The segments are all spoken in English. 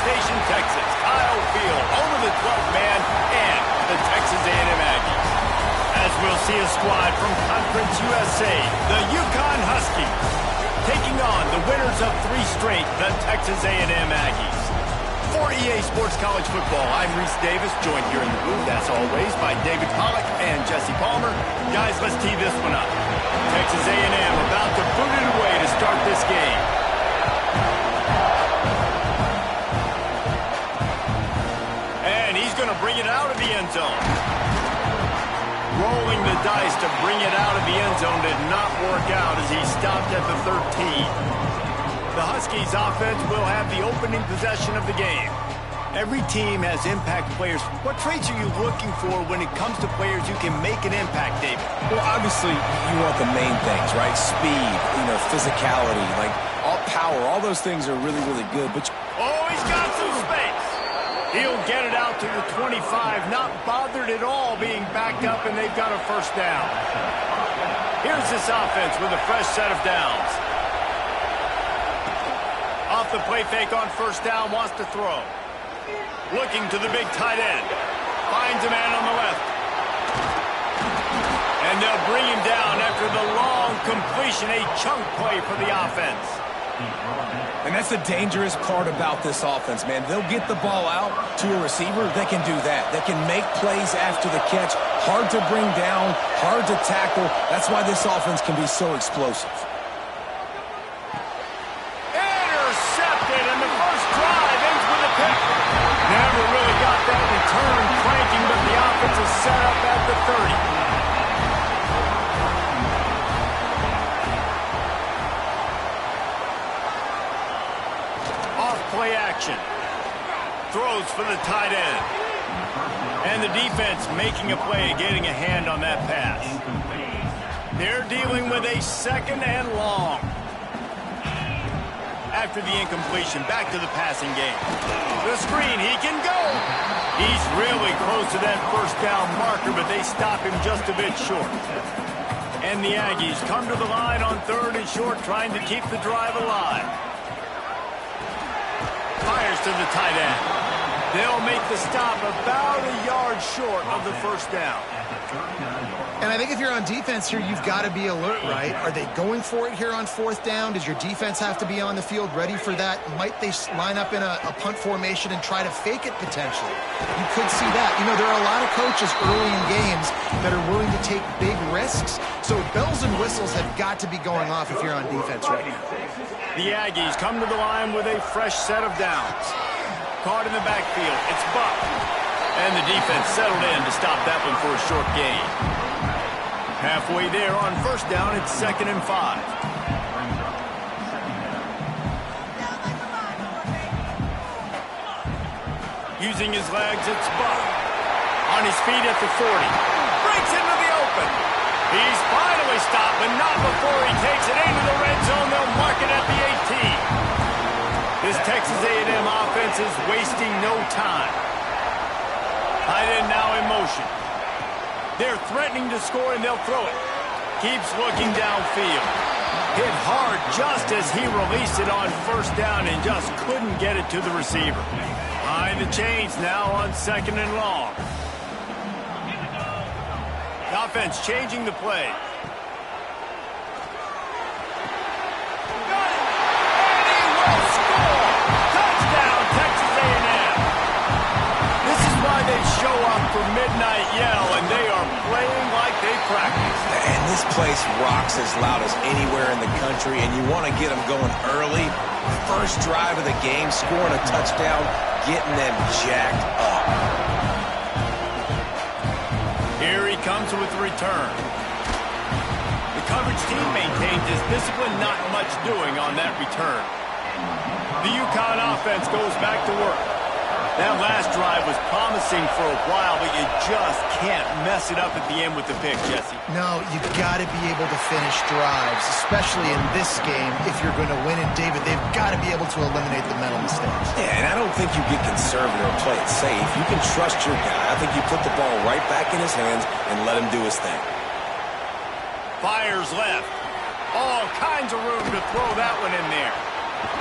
Station, Texas. Kyle Field, home of the 12th man and the Texas A&M Aggies. As we'll see a squad from Conference USA, the UConn Huskies, taking on the winners of 3 straight, the Texas A&M Aggies. For EA Sports College Football, I'm Reese Davis, joined here in the booth, as always, by David Pollack and Jesse Palmer. Guys, let's tee this one up. Texas A&M about to boot it away to start this game. And he's going to bring it out of the end zone. Rolling the dice to bring it out of the end zone did not work out as he stopped at the 13. The Huskies offense will have the opening possession of the game. Every team has impact players. What traits are you looking for when it comes to players who can make an impact, David? Well, obviously, you want the main things, right? Speed, physicality, like all power. All those things are really, really good. But oh, he's got some space. He'll get it out to the 25, not bothered at all being backed up, and they've got a first down. Here's this offense with a fresh set of downs. Off the play fake on first down, wants to throw. Looking to the big tight end. Finds a man on the left. And they'll bring him down after the long completion, a chunk play for the offense. And that's the dangerous part about this offense, man. They'll get the ball out to a receiver. They can do that. They can make plays after the catch. Hard to bring down, hard to tackle. That's why this offense can be so explosive. Never really got that return cranking, but the offense is set up at the 30. Off play action. Throws for the tight end. And the defense making a play, getting a hand on that pass. They're dealing with a second and long. After the incompletion, back to the passing game. The screen, he can go. He's really close to that first down marker, but they stop him just a bit short. And the Aggies come to the line on 3rd and short, trying to keep the drive alive. Fires to the tight end. They'll make the stop about a yard short of the first down. And I think if you're on defense here, you've got to be alert, right? Are they going for it here on 4th down? Does your defense have to be on the field ready for that? Might they line up in a punt formation and try to fake it potentially? You could see that. There are a lot of coaches early in games that are willing to take big risks. So bells and whistles have got to be going off if you're on defense right now. The Aggies come to the line with a fresh set of downs. Caught in the backfield. It's Buck. And the defense settled in to stop that one for a short gain. Halfway there on first down, it's 2nd and 5. Using his legs, it's Buck. On his feet at the 40. Breaks into the open. He's finally stopped, but not before he takes it into the red zone. They'll mark it at the 18. This Texas A&M offense is wasting no time. Tight end now in motion. They're threatening to score, and they'll throw it. Keeps looking downfield. Hit hard just as he released it on first down and just couldn't get it to the receiver. Behind the chains now on 2nd and long. The offense changing the play. They show up for midnight yell, and they are playing like they practice. And this place rocks as loud as anywhere in the country, and you want to get them going early. First drive of the game, scoring a touchdown, getting them jacked up. Here he comes with the return. The coverage team maintains his discipline, not much doing on that return. The UConn offense goes back to work. That last drive was promising for a while, but you just can't mess it up at the end with the pick, Jesse. No, you've got to be able to finish drives, especially in this game. If you're going to win it, David, they've got to be able to eliminate the mental mistakes. Yeah, and I don't think you get conservative or play it safe. You can trust your guy. I think you put the ball right back in his hands and let him do his thing. Fires left. All kinds of room to throw that one in there.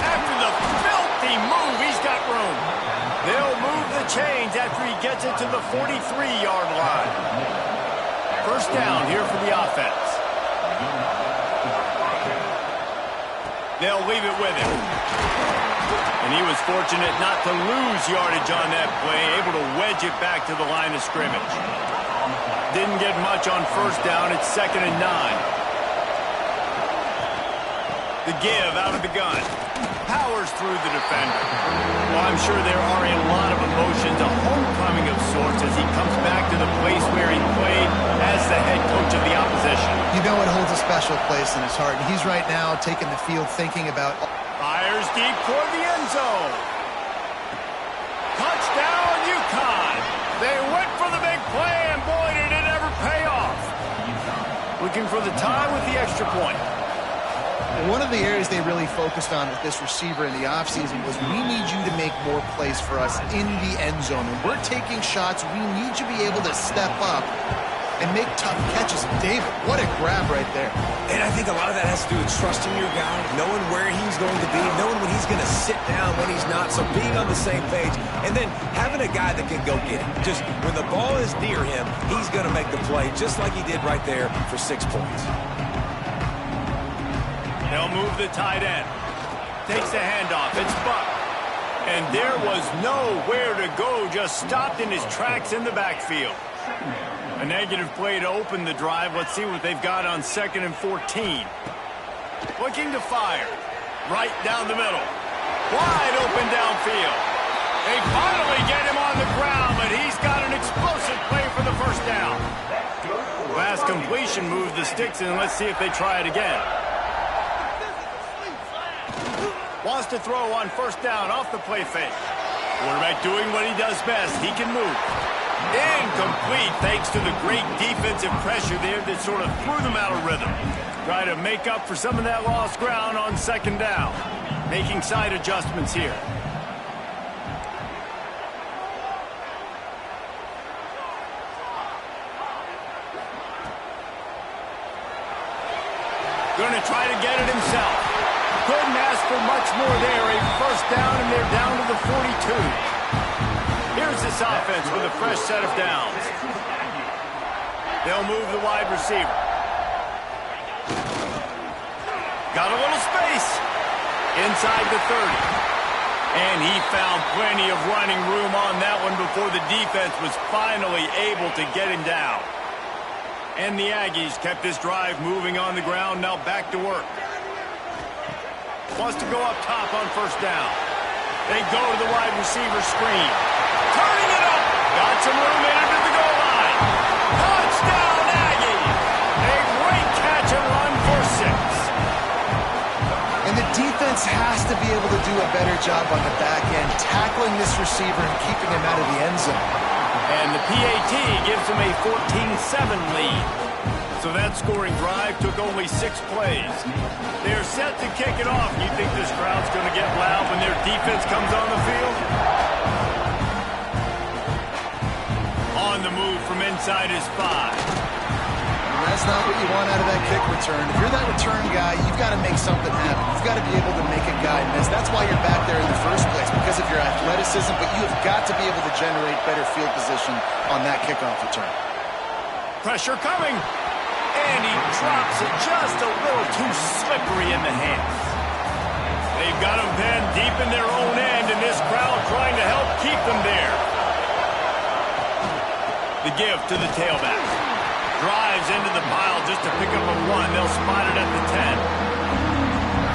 After the filthy move, he's got room. They'll move the chains after he gets it to the 43-yard line. First down here for the offense. They'll leave it with him. And he was fortunate not to lose yardage on that play, able to wedge it back to the line of scrimmage. Didn't get much on first down. It's 2nd and 9. The give out of the gun. Powers through the defender. Well, I'm sure there are a lot of emotions, a homecoming of sorts as he comes back to the place where he played as the head coach of the opposition. You know it holds a special place in his heart. He's right now taking the field thinking about... Fires deep toward the end zone. Touchdown, UConn. They went for the big play, and boy, did it ever pay off. Looking for the tie with the extra point. One of the areas they really focused on with this receiver in the offseason was we need you to make more plays for us in the end zone. When we're taking shots, we need you to be able to step up and make tough catches. David, what a grab right there. And I think a lot of that has to do with trusting your guy, knowing where he's going to be, knowing when he's going to sit down, when he's not, so being on the same page, and then having a guy that can go get it. Just when the ball is near him, he's going to make the play, just like he did right there for 6 points. They'll move the tight end. Takes the handoff. It's Buck. And there was nowhere to go, just stopped in his tracks in the backfield. A negative play to open the drive. Let's see what they've got on 2nd and 14. Looking to fire. Right down the middle. Wide open downfield. They finally get him on the ground, but he's got an explosive play for the first down. Last completion moved the sticks, and let's see if they try it again. Wants to throw on first down off the play fake. Quarterback doing what he does best. He can move. Incomplete thanks to the great defensive pressure there that sort of threw them out of rhythm. Try to make up for some of that lost ground on 2nd down. Making side adjustments here. Going to try to get it himself. Couldn't ask for much more there. A first down, and they're down to the 42. Here's this offense with a fresh set of downs. They'll move the wide receiver. Got a little space. Inside the 30. And he found plenty of running room on that one before the defense was finally able to get him down. And the Aggies kept this drive moving on the ground, now back to work. Wants to go up top on first down. They go to the wide receiver screen. Turning it up. Got some room in under the goal line. Touchdown, Aggies. A great catch and run for 6. And the defense has to be able to do a better job on the back end, tackling this receiver and keeping him out of the end zone. And the PAT gives them a 14-7 lead. So that scoring drive took only 6 plays. They're set to kick it off. You think this crowd's going to get loud when their defense comes on the field? On the move from inside his 5. That's not what you want out of that kick return. If you're that return guy, you've got to make something happen. You've got to be able to make a guy miss. That's why you're back there in the first place, because of your athleticism, but you've got to be able to generate better field position on that kickoff return. Pressure coming. And he drops it just a little too slippery in the hands. They've got him pinned deep in their own end, and this crowd trying to help keep them there. The give to the tailback. Drives into the pile just to pick up a 1. They'll spot it at the 10.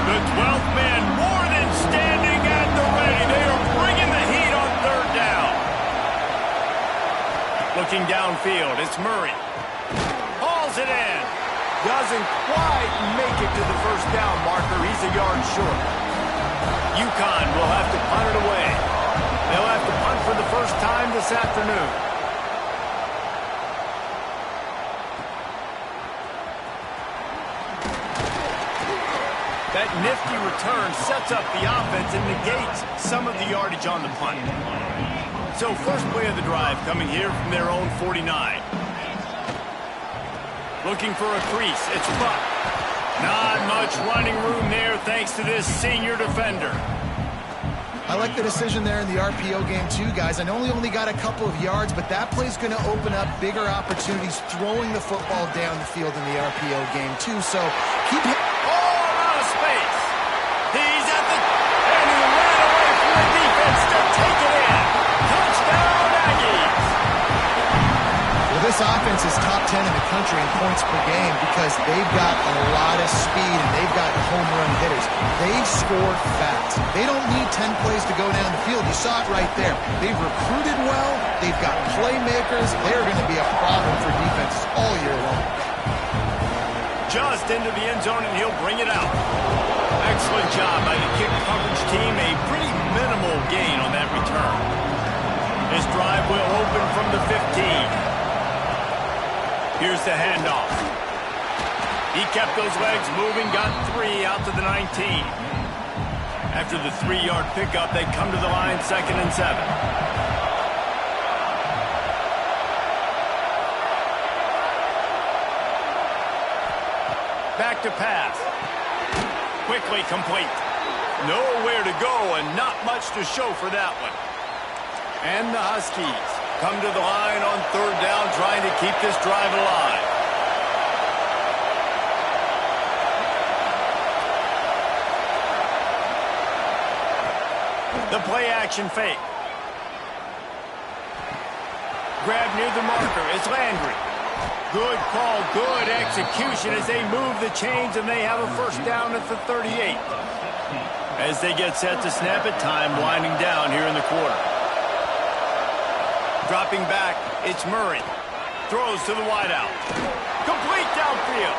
The 12th man more than standing at the ready. They are bringing the heat on 3rd down. Looking downfield, it's Murray. It in. Doesn't quite make it to the first down marker. He's a yard short. UConn will have to punt it away. They'll have to punt for the first time this afternoon. That nifty return sets up the offense and negates some of the yardage on the punt. So first play of the drive coming here from their own 49. Looking for a crease. It's Buck. Not much running room there thanks to to this senior defender. I like the decision there in the RPO game too, guys. I know he only got a couple of yards, but that play's going to open up bigger opportunities throwing the football down the field in the RPO game too. So keep it. Oh, out of space. He's at the... And he ran away from the defense to take it in. Touchdown, Aggies. Well, this offense is top 10 in the country in points per game because they've got a lot of speed and they've got home run hitters. They score fast. They don't need 10 plays to go down the field. You saw it right there. They've recruited well. They've got playmakers. They're going to be a problem for defenses all year long. Just into the end zone, and he'll bring it out. Excellent job by the kick coverage team. A pretty minimal gain on that return. This drive will open from the 15. Here's the handoff. He kept those legs moving, got 3 out to the 19. After the 3-yard pickup, they come to the line, 2nd and 7. Back to pass. Quickly complete. Nowhere to go and not much to show for that one. And the Huskies come to the line on 3rd down, trying to keep this drive alive. The play-action fake. Grab near the marker. It's Landry. Good call, good execution as they move the chains, and they have a 1st down at the 38. As they get set to snap it, time winding down here in the quarter. Dropping back, it's Murray. Throws to the wideout. Complete downfield.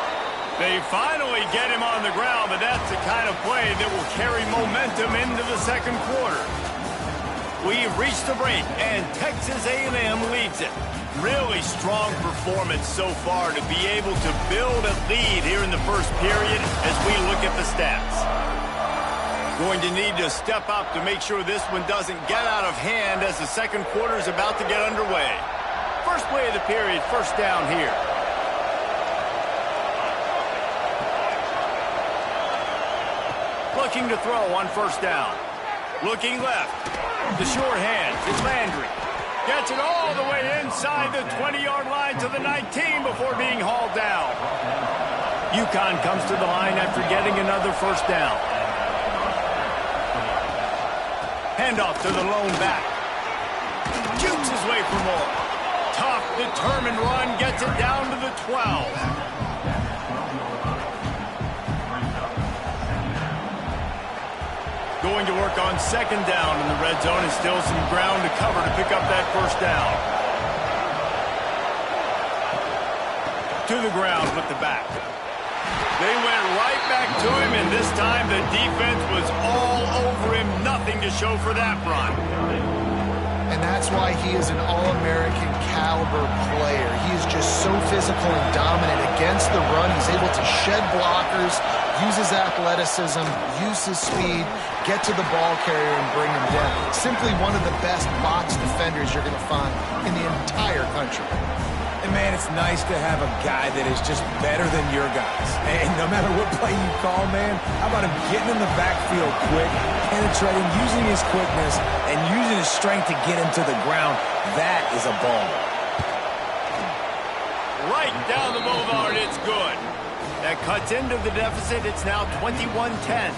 They finally get him on the ground, but that's the kind of play that will carry momentum into the 2nd quarter. We've reached the break, and Texas A&M leads it. Really strong performance so far to be able to build a lead here in the 1st period as we look at the stats. Going to need to step up to make sure this one doesn't get out of hand as the 2nd quarter is about to get underway. First play of the period, 1st down here. Looking to throw on 1st down. Looking left. The short hands. It's Landry. Gets it all the way inside the 20-yard line to the 19 before being hauled down. UConn comes to the line after getting another 1st down. Handoff to the lone back. Jukes his way for more. Tough, determined run. Gets it down to the 12. Going to work on 2nd down in the red zone, and still some ground to cover to pick up that 1st down. To the ground with the back. They went right back to him, and this time the defense was all over him. Nothing to show for that run. And that's why he is an All-American caliber player. He is just so physical and dominant against the run. He's able to shed blockers, use his athleticism, use his speed, get to the ball carrier and bring him down. Simply one of the best box defenders you're going to find in the entire country. And, man, it's nice to have a guy that is just better than your guys. And no matter what play you call, man, how about him getting in the backfield quick, penetrating, using his quickness, and using his strength to get him to the ground? That is a ball. Right down the boulevard, it's good. That cuts into the deficit. It's now 21-10.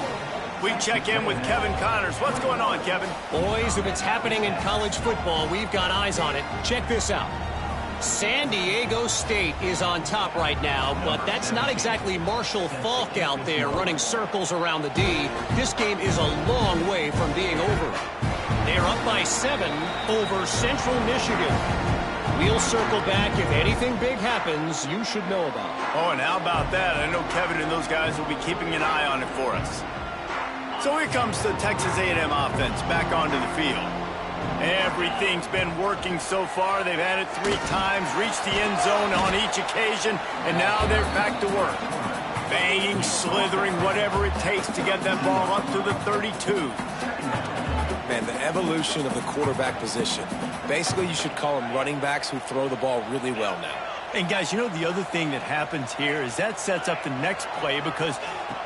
We check in with Kevin Connors. What's going on, Kevin? Boys, if it's happening in college football, we've got eyes on it. Check this out. San Diego State is on top right now, but that's not exactly Marshall Faulk out there running circles around the D. This game is a long way from being over. They're up by 7 over Central Michigan. We'll circle back. If anything big happens, you should know about it. Oh, and how about that? I know Kevin and those guys will be keeping an eye on it for us. So here comes the Texas A&M offense back onto the field. Everything's been working so far. They've had it 3 times, reached the end zone on each occasion, and now they're back to work. Banging, slithering, whatever it takes to get that ball up to the 32. Man, the evolution of the quarterback position. Basically, you should call them running backs who throw the ball really well now. And guys, you know the other thing that happens here is that sets up the next play because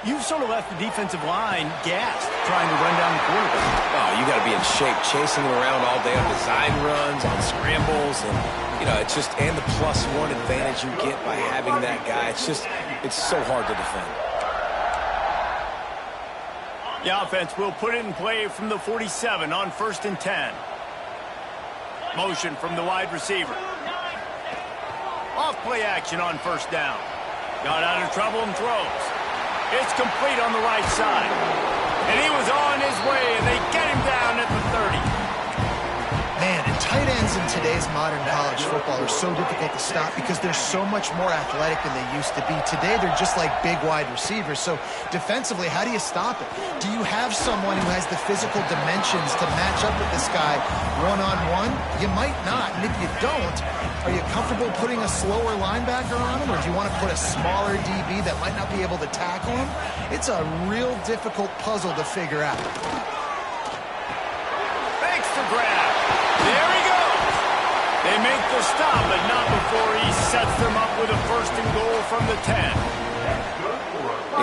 you've sort of left the defensive line gassed trying to run down the quarterback. Oh, you got to be in shape, chasing him around all day on design runs, on scrambles, and it's just and the +1 advantage you get by having that guy. It's so hard to defend. The offense will put it in play from the 47 on 1st and 10. Motion from the wide receiver. Off play action on 1st down. Got out of trouble and throws. It's complete on the right side. And he was on his way, and they get him down at the 30. Man, and tight ends in today's modern college football are so difficult to stop because they're so much more athletic than they used to be. Today, they're just like big wide receivers. So defensively, how do you stop it? Do you have someone who has the physical dimensions to match up with this guy one-on-one? You might not. And if you don't, are you comfortable putting a slower linebacker on him, or do you want to put a smaller DB that might not be able to tackle him? It's a real difficult puzzle to figure out. Thanks for grab. There he goes. They make the stop, but not before he sets them up with a 1st and goal from the 10.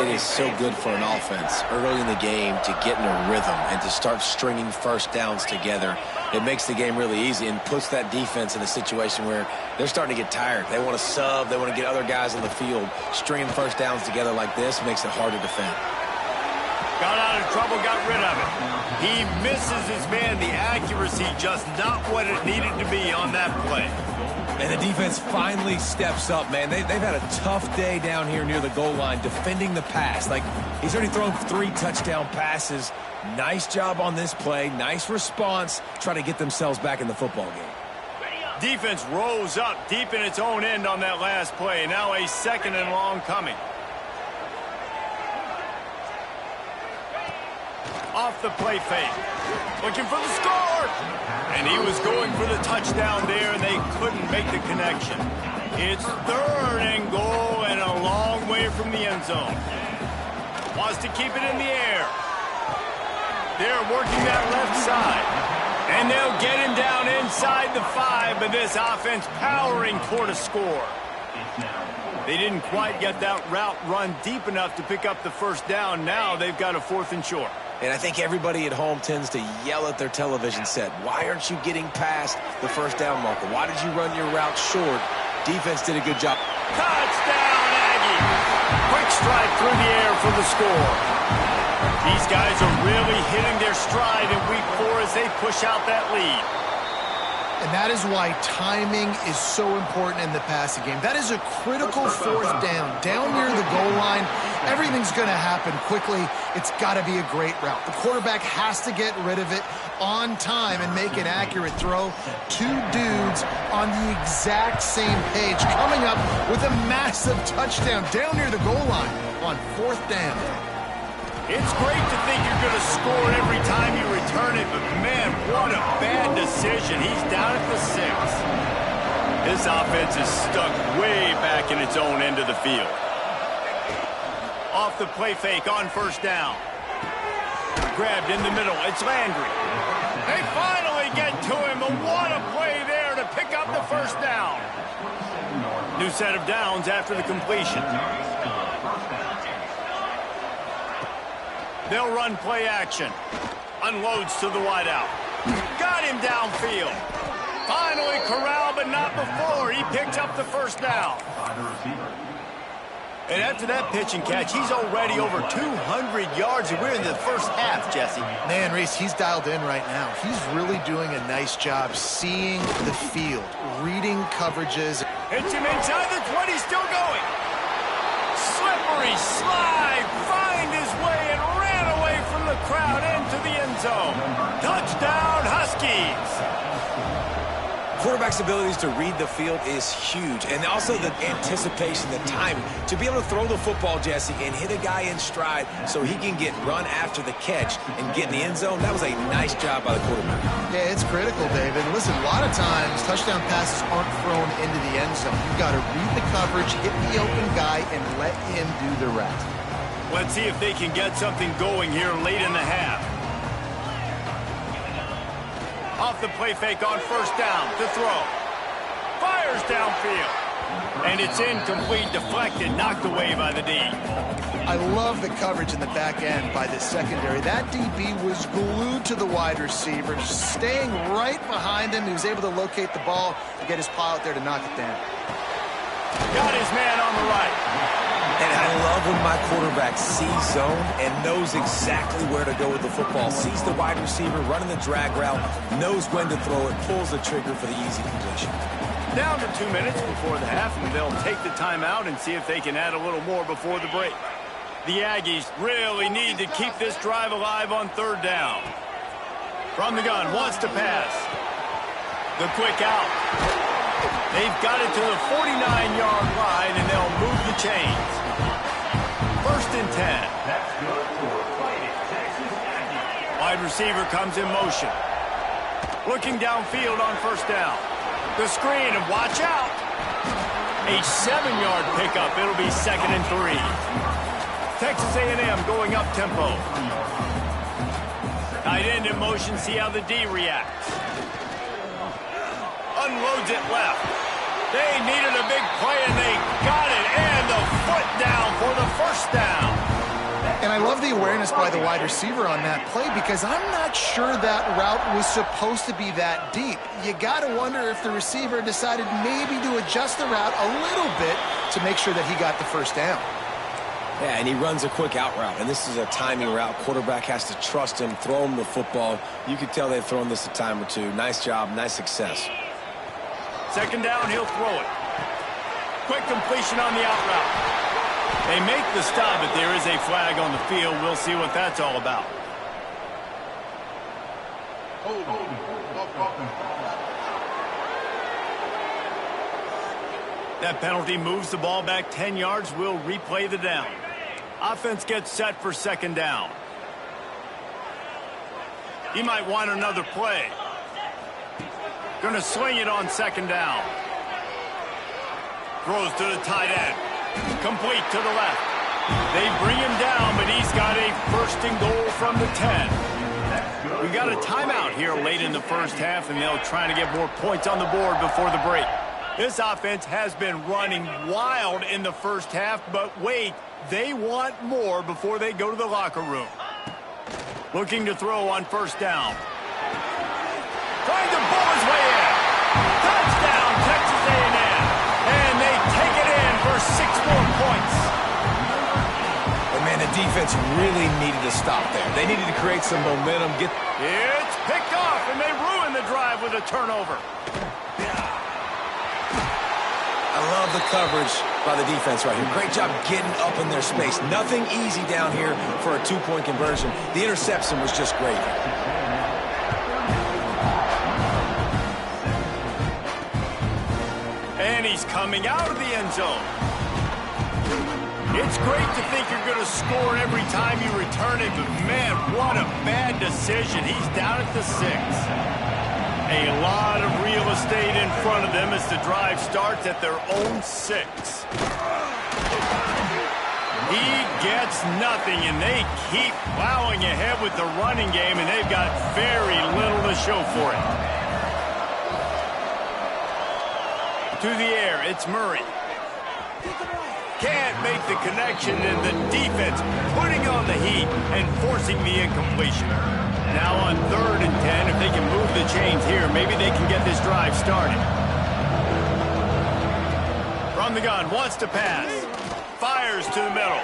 It is so good for an offense early in the game to get in a rhythm and to start stringing 1st downs together. It makes the game really easy and puts that defense in a situation where they're starting to get tired. They want to sub. They want to get other guys on the field. Stringing 1st downs together like this makes it hard to defend. Got out of trouble, got rid of it. He misses his man. The accuracy just not what it needed to be on that play. And the defense finally steps up, man. They've had a tough day down here near the goal line defending the pass. Like, he's already thrown 3 touchdown passes. Nice job on this play. Nice response. Try to get themselves back in the football game. Defense rose up deep in its own end on that last play. Now a 2nd and long coming. Off the play fake. Looking for the score. And he was going for the touchdown there, and they couldn't make the connection. It's 3rd and goal and a long way from the end zone. Wants to keep it in the air. They're working that left side. And they'll get him down inside the 5, but this offense powering toward a score. They didn't quite get that route run deep enough to pick up the 1st down. Now they've got a 4th and short. And I think everybody at home tends to yell at their television set. Why aren't you getting past the 1st down marker? Why did you run your route short? Defense did a good job. Touchdown, Aggie! Quick strike through the air for the score. These guys are really hitting their stride in week 4 as they push out that lead. And that is why timing is so important in the passing game. That is a critical 4th down. Down near the goal line, everything's going to happen quickly. It's got to be a great route. The quarterback has to get rid of it on time and make an accurate throw. 2 dudes on the exact same page, coming up with a massive touchdown down near the goal line on 4th down. It's great to think you're going to score every time you return it, but man, what a bad decision. He's down at the 6. This offense is stuck way back in its own end of the field. Off the play fake on 1st down. Grabbed in the middle. It's Landry. They finally get to him, but what a play there to pick up the 1st down. New set of downs after the completion. They'll run play action. Unloads to the wideout. Got him downfield. Finally corralled, but not before. He picked up the 1st down. And after that pitch and catch, he's already over 200 yards, and we're in the 1st half, Jesse. Man, Reese, he's dialed in right now. He's really doing a nice job seeing the field, reading coverages. Hits him inside the 20, still going. Slippery slide, find his way and ran away from the crowd into the end zone. Touchdown, Huskies. Quarterback's abilities to read the field is huge, and also the anticipation, the timing. To be able to throw the football, Jesse, and hit a guy in stride so he can get run after the catch and get in the end zone, that was a nice job by the quarterback. Yeah, it's critical, David. Listen, a lot of times touchdown passes aren't thrown into the end zone. You've got to read the coverage, hit the open guy, and let him do the rest. Let's see if they can get something going here late in the half. Off the play fake on 1st down to throw. Fires downfield. And it's incomplete, deflected, knocked away by the D. I love the coverage in the back end by the secondary. That DB was glued to the wide receiver, staying right behind him. He was able to locate the ball and get his pile out there to knock it down. Got his man on the right. And I love when my quarterback sees zone and knows exactly where to go with the football. Sees the wide receiver running the drag route, knows when to throw it, pulls the trigger for the easy completion. Down to 2 minutes before the half, and they'll take the timeout and see if they can add a little more before the break. The Aggies really need to keep this drive alive on third down. From the gun, wants to pass. The quick out. They've got it to the 49-yard line, and they'll move the chains. First and 10. That's good for Fighting Texas Aggies. Wide receiver comes in motion. Looking downfield on first down. The screen, and watch out. A 7-yard pickup. It'll be 2nd and 3. Texas A&M going up tempo. Tight end in motion. See how the D reacts. Unloads it left. They needed a big play, and they got it. And the foot down for the first down. And I love the awareness by the wide receiver on that play because I'm not sure that route was supposed to be that deep. You got to wonder if the receiver decided maybe to adjust the route a little bit to make sure that he got the first down. Yeah, and he runs a quick out route, and this is a timing route. Quarterback has to trust him, throw him the football. You can tell they've thrown this a time or two. Nice job, nice success. 2nd down, he'll throw it. Quick completion on the out route. They make the stop, but there is a flag on the field. We'll see what that's all about. That penalty moves the ball back 10 yards. We'll replay the down. Offense gets set for 2nd down. He might want another play. Going to sling it on 2nd down. Throws to the tight end. Complete to the left. They bring him down, but he's got a 1st and goal from the 10. We got a timeout here late in the first half, and they'll try to get more points on the board before the break. This offense has been running wild in the first half, but wait, they want more before they go to the locker room. Looking to throw on 1st down. Trying to bull his way in. Touchdown, Texas A&M. And they take it in for 6 more points. And man, the defense really needed to stop there. They needed to create some momentum. It's picked off, and they ruin the drive with a turnover. I love the coverage by the defense right here. Great job getting up in their space. Nothing easy down here for a 2-point conversion. The interception was just great. And he's coming out of the end zone. It's great to think you're going to score every time you return it, but man, what a bad decision. He's down at the 6. A lot of real estate in front of them as the drive starts at their own 6. He gets nothing, and they keep plowing ahead with the running game, and they've got very little to show for it. To the air, it's Murray. Can't make the connection, and the defense putting on the heat and forcing the incompletion. Now on 3rd and 10, if they can move the chains here, maybe they can get this drive started. From the gun, wants to pass. Fires to the middle.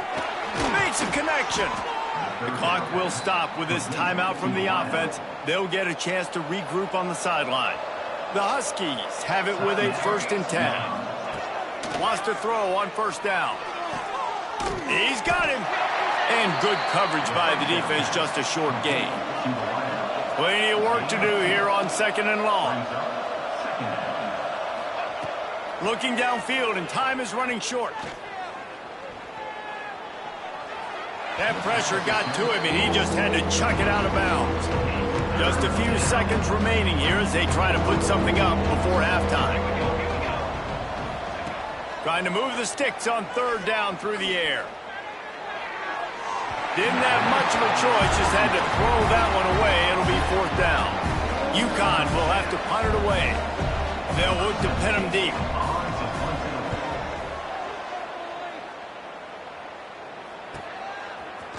Makes a connection. The clock will stop with this timeout from the offense. They'll get a chance to regroup on the sideline. The Huskies have it with a 1st and 10. Wants to throw on 1st down. He's got him. And good coverage by the defense, just a short gain. Plenty of work to do here on 2nd and long. Looking downfield, and time is running short. That pressure got to him, and he just had to chuck it out of bounds. Just a few seconds remaining here as they try to put something up before halftime. Trying to move the sticks on 3rd down through the air. Didn't have much of a choice, just had to throw that one away. It'll be 4th down. UConn will have to punt it away. They'll look to pin him deep.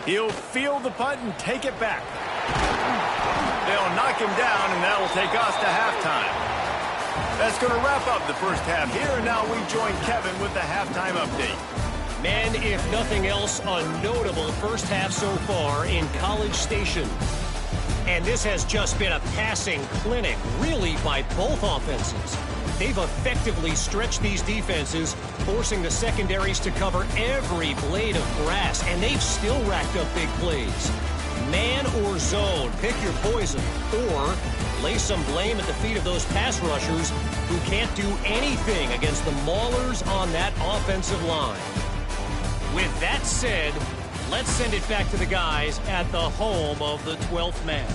He'll field the punt and take it back. They'll knock him down, and that'll take us to halftime. That's going to wrap up the first half here, and now we join Kevin with the halftime update. Men, if nothing else, a notable first half so far in College Station. And this has just been a passing clinic, really, by both offenses. They've effectively stretched these defenses, forcing the secondaries to cover every blade of grass, and they've still racked up big plays. Man or zone, pick your poison, or lay some blame at the feet of those pass rushers who can't do anything against the maulers on that offensive line. With that said, let's send it back to the guys at the home of the 12th man.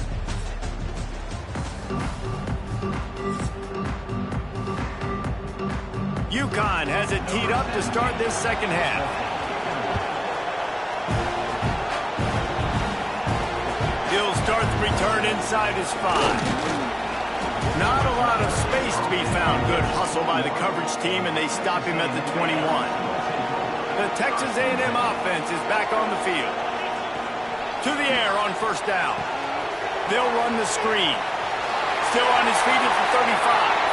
UConn has it teed up to start this second half. He'll start the return inside his 5. Not a lot of space to be found. Good hustle by the coverage team, and they stop him at the 21. The Texas A&M offense is back on the field. To the air on first down. They'll run the screen. Still on his feet at the 35.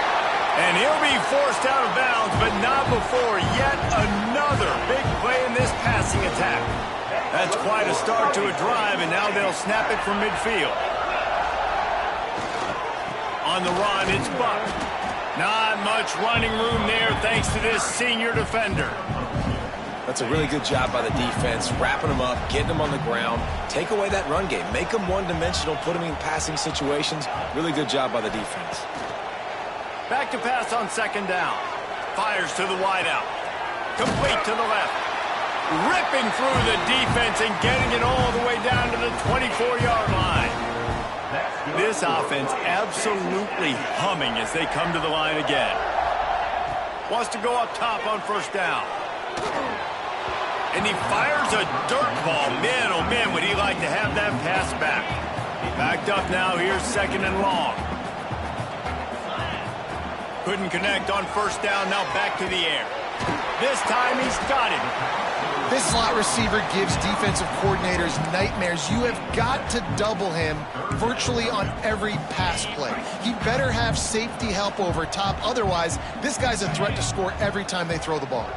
And he'll be forced out of bounds, but not before yet another big play in this passing attack. That's quite a start to a drive, and now they'll snap it from midfield. On the run, it's Buck. Not much running room there thanks to this senior defender. That's a really good job by the defense, wrapping them up, getting them on the ground, take away that run game, make them one-dimensional, put them in passing situations. Really good job by the defense. Back to pass on second down. Fires to the wideout. Complete to the left. Ripping through the defense and getting it all the way down to the 24-yard line. This offense absolutely humming as they come to the line again. Wants to go up top on first down. And he fires a dirt ball. Man, oh man, would he like to have that pass back. Backed up now, here's second and long. Couldn't connect on first down, now back to the air. This time he's got it. This slot receiver gives defensive coordinators nightmares. You have got to double him virtually on every pass play. He better have safety help over top. Otherwise, this guy's a threat to score every time they throw the ball.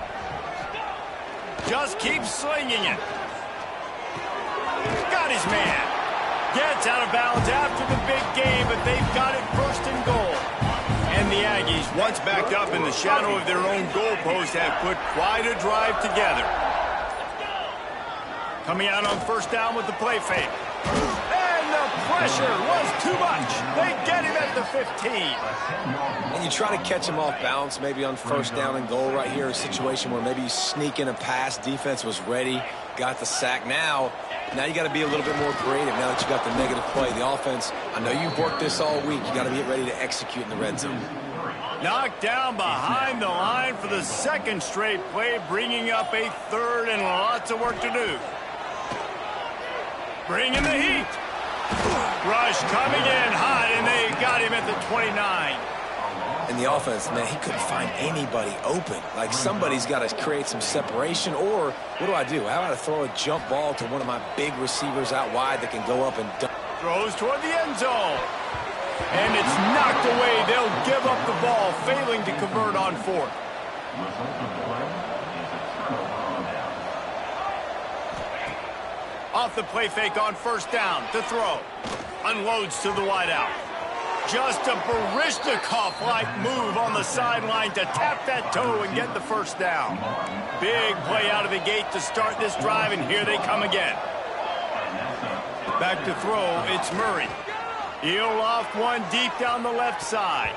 Just keeps slinging it. Got his man. Gets out of bounds after the big game, but they've got it first and goal. And the Aggies, once backed up in the shadow of their own goalpost, have put quite a drive together. Coming out on first down with the play fake. And the pressure was too much. They get him at the 15. And you try to catch him off balance, maybe on first down and goal right here, a situation where maybe you sneak in a pass. Defense was ready, got the sack. Now you got to be a little bit more creative now that you got the negative play. The offense, I know you've worked this all week. You got to get ready to execute in the red zone. Knocked down behind the line for the second straight play, bringing up a third and lots of work to do. Bringing the heat. Rush coming in hot, and they got him at the 29. And the offense, man, he couldn't find anybody open. Like, somebody's got to create some separation, or what do? How about I throw a jump ball to one of my big receivers out wide that can go up and dunk? Throws toward the end zone. And it's knocked away. They'll give up the ball, failing to convert on fourth. Off the play fake on first down to throw. Unloads to the wideout. Just a Baryshnikov-like move on the sideline to tap that toe and get the first down. Big play out of the gate to start this drive, and here they come again. Back to throw, it's Murray. He'll loft one deep down the left side.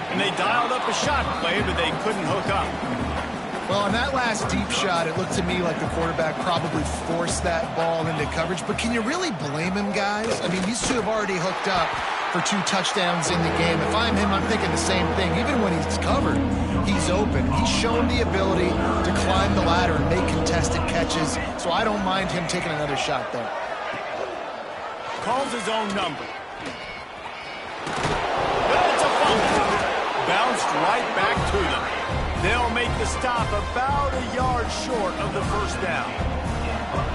And they dialed up a shot play, but they couldn't hook up. Well, on that last deep shot, it looked to me like the quarterback probably forced that ball into coverage. But can you really blame him, guys? I mean, these two have already hooked up for 2 touchdowns in the game. If I'm him, I'm thinking the same thing. Even when he's covered, he's open. He's shown the ability to climb the ladder and make contested catches. So I don't mind him taking another shot there. Calls his own number. That's a fumble. Bounced right back to them. They'll make the stop about a yard short of the first down.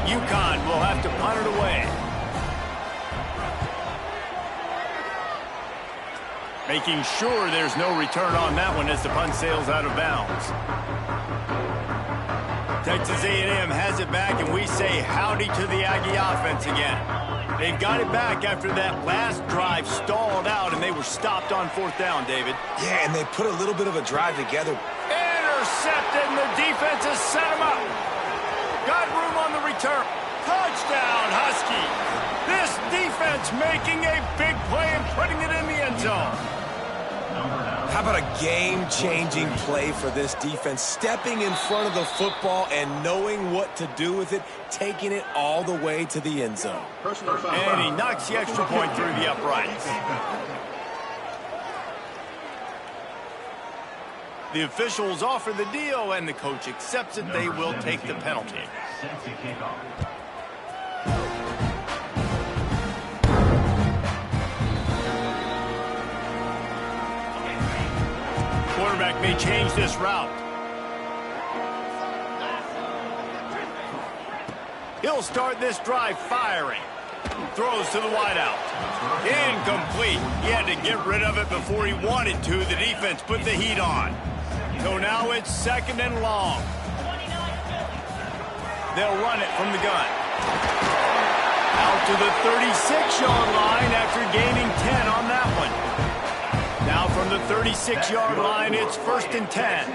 UConn will have to punt it away. Making sure there's no return on that one as the punt sails out of bounds. Texas A&M has it back, and we say howdy to the Aggie offense again. They've got it back after that last drive stalled out, and they were stopped on 4th down, David. Yeah, and they put a little bit of a drive together. Intercepted, and the defense has set him up. Got room on the return. Touchdown, Huskies. This defense making a big play and putting it in the end zone. How about a game-changing play for this defense? Stepping in front of the football and knowing what to do with it, taking it all the way to the end zone. And he knocks the extra point through the uprights. The officials offer the deal, and the coach accepts it. They will take the penalty. Quarterback may change this route. He'll start this drive firing. Throws to the wideout. Incomplete. He had to get rid of it before he wanted to. The defense put the heat on. So now it's 2nd and long. They'll run it from the gun. Out to the 36-yard line after gaining 10 on that one. Now from the 36-yard line, it's 1st and 10.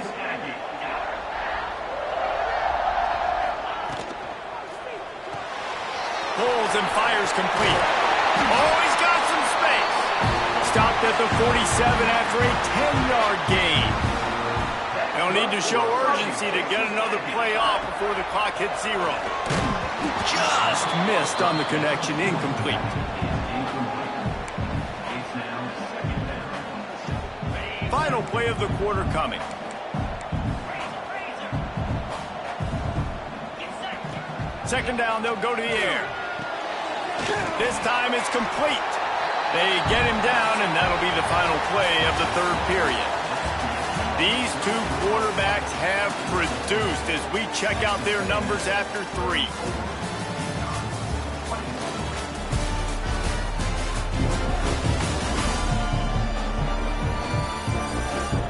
Pulls and fires complete. Oh, he's got some space. Stopped at the 47 after a 10-yard gain. They'll need to show urgency to get another play off before the clock hits 0. Just missed on the connection, incomplete. Final play of the quarter coming. Second down, they'll go to the air. This time it's complete. They get him down, and that'll be the final play of the 3rd period. These two quarterbacks have produced as we check out their numbers after 3.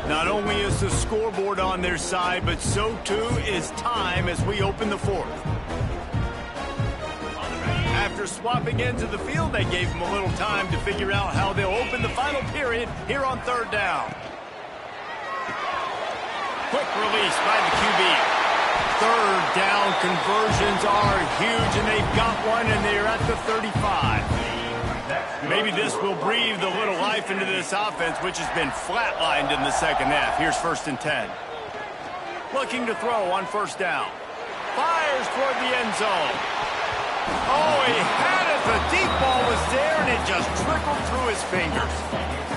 Not only is the scoreboard on their side, but so too is time as we open the 4th. After swapping ends of the field, they gave them a little time to figure out how they'll open the final period here on 3rd down. Quick release by the QB. 3rd down conversions are huge, and they've got one, and they're at the 35. Maybe this will breathe a little life into this offense, which has been flatlined in the 2nd half. Here's 1st and 10. Looking to throw on 1st down. Fires toward the end zone. Oh, he had it. The deep ball was there, and it just trickled through his fingers.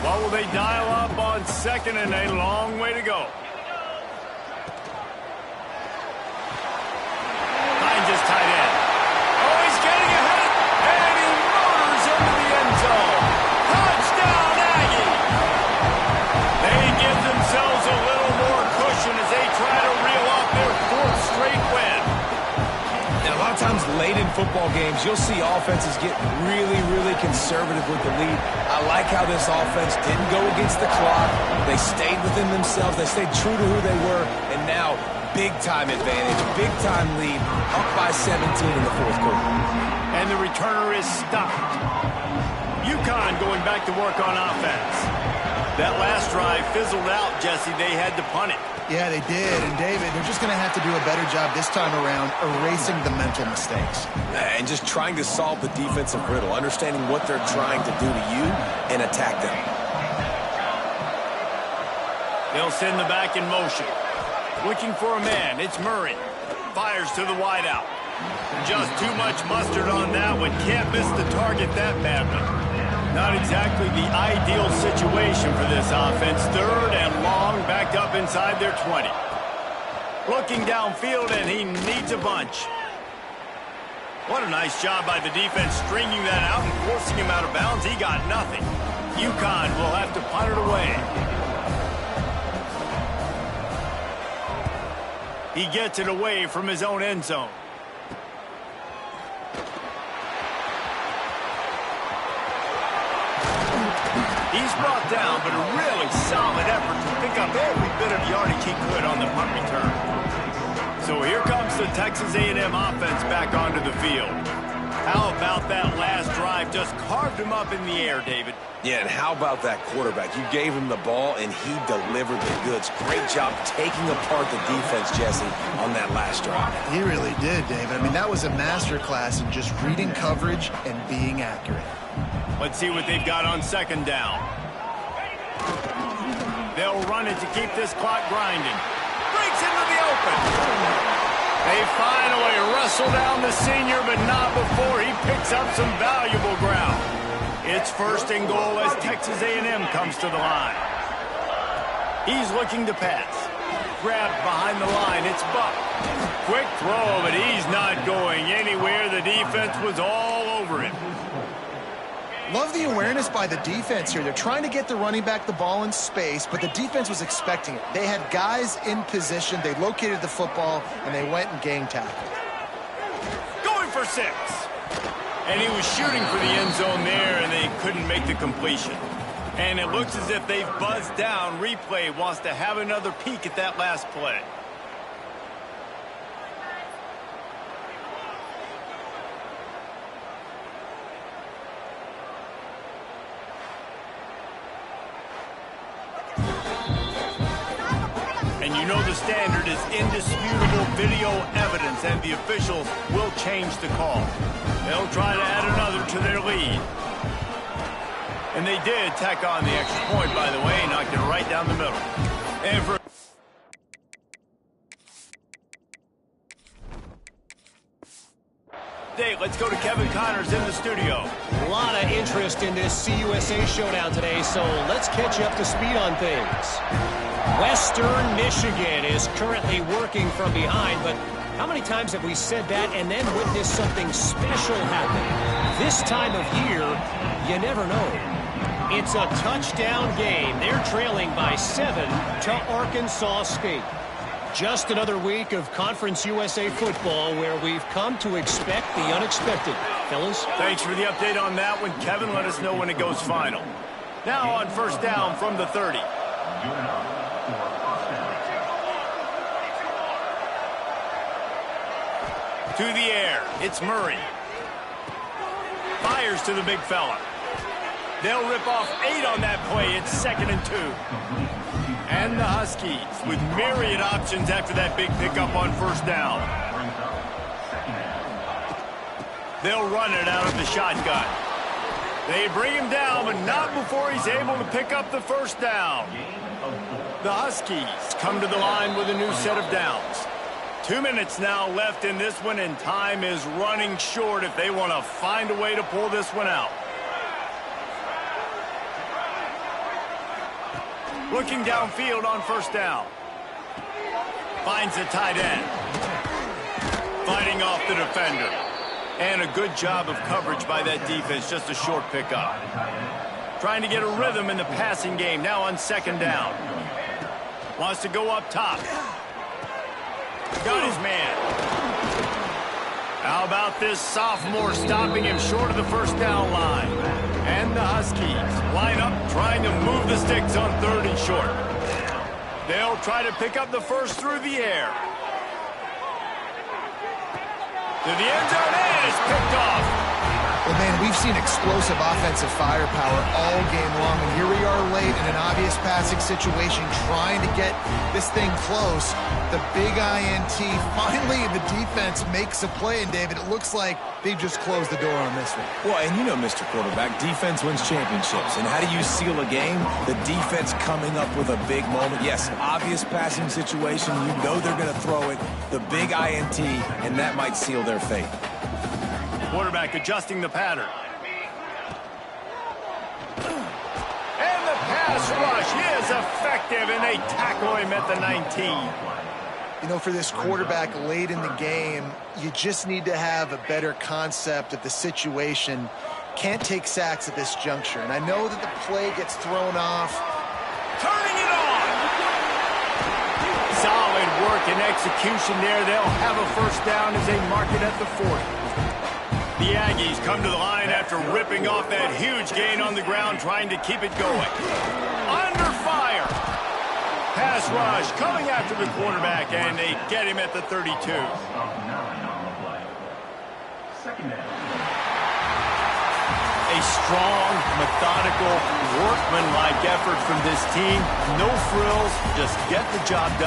What will they dial up on 2nd, and a long way to go? Finds his tight end. Oh, he's getting ahead, and he motors into the end zone. Touchdown, Aggie! They give themselves a little more cushion as they try to reel off their 4th straight win. Now, a lot of times late in football games, you'll see offenses get really, really conservative with the lead. I like how this offense didn't go against the clock. They stayed within themselves. They stayed true to who they were. And now, big-time advantage, big-time lead, up by 17 in the 4th quarter. And the returner is stopped. UConn going back to work on offense. That last drive fizzled out, Jesse. They had to punt it. Yeah, they did. And, David, they're just going to have to do a better job this time around erasing the mental mistakes. And just trying to solve the defensive riddle, understanding what they're trying to do to you and attack them. They'll send the back in motion. Looking for a man. It's Murray. Fires to the wideout. Just too much mustard on that one. Can't miss the target that badly. Not exactly the ideal situation for this offense. 3rd and long, backed up inside their 20. Looking downfield, and he needs a bunch. What a nice job by the defense stringing that out and forcing him out of bounds. He got nothing. UConn will have to punt it away. He gets it away from his own end zone. He's brought down, but a really solid effort to pick up every bit of yardage he could on the punt return. So here comes the Texas A&M offense back onto the field. How about that last drive? Just carved him up in the air, David. Yeah, and how about that quarterback? You gave him the ball, and he delivered the goods. Great job taking apart the defense, Jesse, on that last drive. He really did, David. I mean, that was a masterclass in just reading coverage and being accurate. Let's see what they've got on second down. They'll run it to keep this clock grinding. Breaks into the open. They finally wrestle down the senior, but not before he picks up some valuable ground. It's first and goal as Texas A&M comes to the line. He's looking to pass. Grabbed behind the line. It's Buck. Quick throw, but he's not going anywhere. The defense was all over him. Love the awareness by the defense here. They're trying to get the running back the ball in space, but the defense was expecting it. They had guys in position. They located the football, and they went and gang tackled. Going for 6. And he was shooting for the end zone there, and they couldn't make the completion. And it looks as if they've buzzed down. Replay wants to have another peek at that last play. And you know the standard is indisputable video evidence, and the officials will change the call. They'll try to add another to their lead. And they did tack on the extra point, by the way, knocked it right down the middle. And for Dave, let's go to Kevin Connors in the studio. A lot of interest in this CUSA showdown today, so let's catch you up to speed on things. Western Michigan is currently working from behind, but how many times have we said that and then witnessed something special happen? This time of year, you never know. It's a touchdown game. They're trailing by 7 to Arkansas State. Just another week of Conference USA football where we've come to expect the unexpected. Fellas? Thanks for the update on that one, Kevin. Let us know when it goes final. Now on first down from the 30. To the air, it's Murray. Fires to the big fella. They'll rip off 8 on that play. It's 2nd and 2. And the Huskies with myriad options after that big pickup on first down. They'll run it out of the shotgun. They bring him down, but not before he's able to pick up the first down. The Huskies come to the line with a new set of downs. 2 minutes now left in this one, and time is running short if they want to find a way to pull this one out. Looking downfield on first down. Finds the tight end. Fighting off the defender. And a good job of coverage by that defense, just a short pickup. Trying to get a rhythm in the passing game, now on second down. Wants to go up top. Got his man. How about this sophomore stopping him short of the first down line? And the Huskies line up trying to move the sticks on 3rd and short. They'll try to pick up the first through the air. To the end zone, and it's picked off. Well, man, we've seen explosive offensive firepower all game long, and here we are late in an obvious passing situation trying to get this thing close. The big INT, finally the defense makes a play, and David, it looks like they've just closed the door on this one. Well, and you know, Mr. Quarterback, defense wins championships. And how do you seal a game? The defense coming up with a big moment. Yes, obvious passing situation. You know they're going to throw it. The big INT, and that might seal their fate. Quarterback adjusting the pattern. And the pass rush is effective, and they tackle him at the 19. You know, for this quarterback late in the game, you just need to have a better concept of the situation. Can't take sacks at this juncture. And I know that the play gets thrown off. Turning it on! Solid work and execution there. They'll have a first down as they mark it at the 40. The Aggies come to the line after ripping off that huge gain on the ground, trying to keep it going. Under fire. Pass rush coming after the quarterback, and they get him at the 32. A strong, methodical, workmanlike effort from this team. No frills, just get the job done.